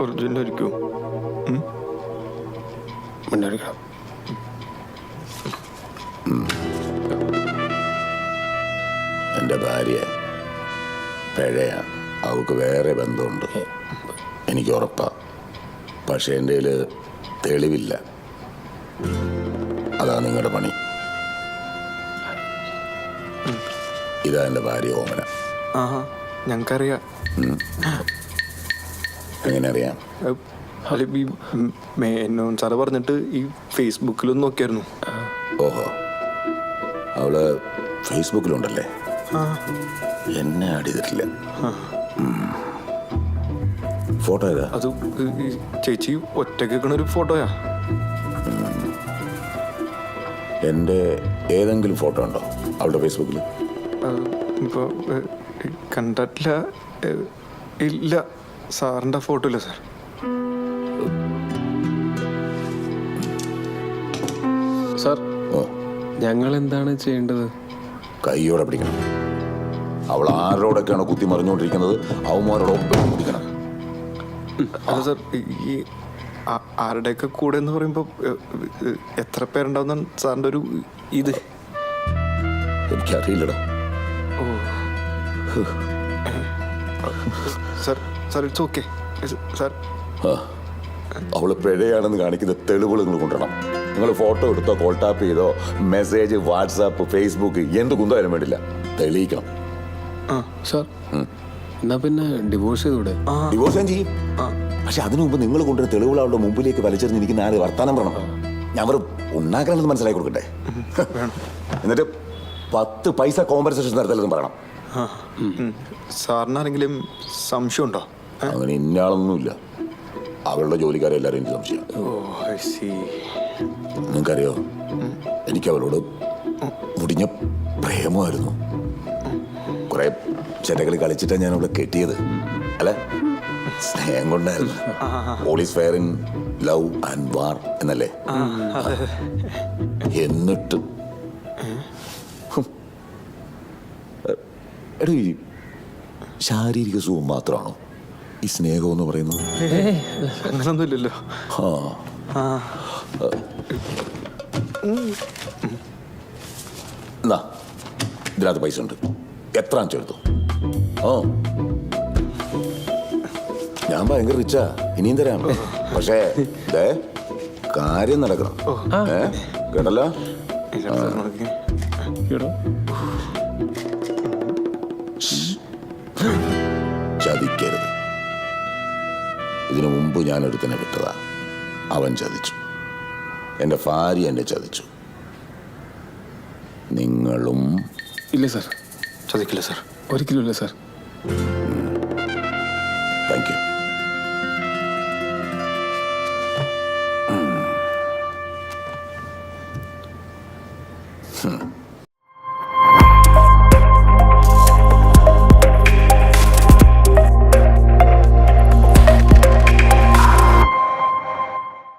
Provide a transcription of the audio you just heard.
ഒറിജിനലായിരിക്കും. എൻ്റെ ഭാര്യ പിഴയാ, അവൾക്ക് വേറെ ബന്ധമുണ്ട്, എനിക്ക് ഉറപ്പാ. പക്ഷേ എൻ്റെ കയ്യിൽ തെളിവില്ല. അതാ നിങ്ങളുടെ പണി. ഇതാ എൻ്റെ ഭാര്യ ഓമന. ഞങ്ങൾക്കറിയാം. എങ്ങനെ അറിയാം? മേനോൻ സാറ് പറഞ്ഞിട്ട് ഈ ഫേസ്ബുക്കിലൊന്നും നോക്കിയായിരുന്നു. ഓഹോ, അവള് ഫേസ്ബുക്കിലുണ്ടല്ലേ? എന്നെ ആഡ് ചെയ്തിട്ടില്ല. ഫോട്ടോ ഏതാ? അത് ചേച്ചി ഒറ്റയ്ക്ക് ഒരു ഫോട്ടോയാ. എൻ്റെ ഏതെങ്കിലും ഫോട്ടോ ഉണ്ടോ അവളുടെ ഫേസ്ബുക്കിൽ? ഇപ്പോൾ കണ്ടിട്ടില്ല. ഇല്ല, സാറിൻ്റെ ഫോട്ടോ ഇല്ല സാർ. സാർ, ഞങ്ങൾ എന്താണ് ചെയ്യേണ്ടത്? കൈയോടെ പിടിക്കണം. അവൾ ആരോടൊക്കെയാണ് കുത്തി മറിഞ്ഞുകൊണ്ടിരിക്കുന്നത് അവന്മാരോടൊപ്പം പിടിക്കണം. അല്ല സാർ, ഈ ആരുടെയൊക്കെ കൂടെ എന്ന് പറയുമ്പോൾ എത്ര പേരുണ്ടാവുന്ന സാറിൻ്റെ ഒരു ഇത്? എനിക്കറിയില്ലടാ. ഓ sir, sir it's okay sir. അവള് പിഴയാണെന്ന് കാണിക്കുന്ന തെളിവുകൾ നിങ്ങൾ കൊണ്ടുവരണം. നിങ്ങൾ ഫോട്ടോ എടുത്തോ, കോൾ ടാപ്പ് ചെയ്തോ, മെസ്സേജ്, വാട്സാപ്പ്, ഫേസ്ബുക്ക്, എന്ത് കുന്തമായാലും വേണ്ടില്ല, തെളിയിക്കണം. സാർ, എന്നാ പിന്നെ ഡിവോഴ്സ് ചെയ്തൂടെ? ഡിവോഴ്സ് ഞാൻ ചെയ്യും. പക്ഷെ അതിനു മുമ്പ് നിങ്ങൾ കൊണ്ടുവരുന്ന തെളിവുകൾ അവളുടെ മുമ്പിലേക്ക് വലിച്ചെറിഞ്ഞിരിക്കുന്ന ആര് വർത്താനം പറയണം. ഞാൻ അവർ ഉണ്ടാക്കണമെന്ന് മനസ്സിലാക്കി കൊടുക്കട്ടെ. എന്നിട്ട് 10 പൈസ കോമ്പൻസേഷൻ നടത്തലെന്ന് പറയണം. സാറിനാരെങ്കിലും സംശയമുണ്ടോ? അങ്ങനെ ഇന്നയാളൊന്നുമില്ല. അവളുടെ ജോലിക്കാരെ എല്ലാവരും എനിക്ക് സംശയം. നിങ്ങൾക്കറിയോ, എനിക്ക് അവളോട് മുടിഞ്ഞ പ്രേമമായിരുന്നു. കുറെ ചെറ്റകളി കളിച്ചിട്ടാണ് ഞാൻ അവളെ കെട്ടിയത്. അല്ല, സ്നേഹം കൊണ്ടായിരുന്നു. All is fair in love and war എന്നല്ലേ? എന്നിട്ട് എടീ, ശാരീരിക സുഖം മാത്രമാണോ ഈ സ്നേഹം എന്ന് പറയുന്നത്? അങ്ങനൊന്നുമില്ലല്ലോ. എന്നാ ഇതിനകത്ത് പൈസ ഉണ്ട്, എത്ര ചെടുത്തു. ഞാൻ ഭയങ്കര റിച്ചാ, ഇനിയും തരാം. പക്ഷേ കാര്യം നടക്കണം. കേട്ടല്ലോ? ചതിക്കരുത്. ഇതിനു മുമ്പ് ഞാൻ ഒരുത്തനെ വിട്ടതാ, അവൻ ചതിച്ചു. എൻ്റെ ഭാര്യ എന്നെ ചതിച്ചു. നിങ്ങളും? ഇല്ല സാർ, ചതിക്കില്ല സാർ, ഒരിക്കലും ഇല്ല സാർ. Thank you.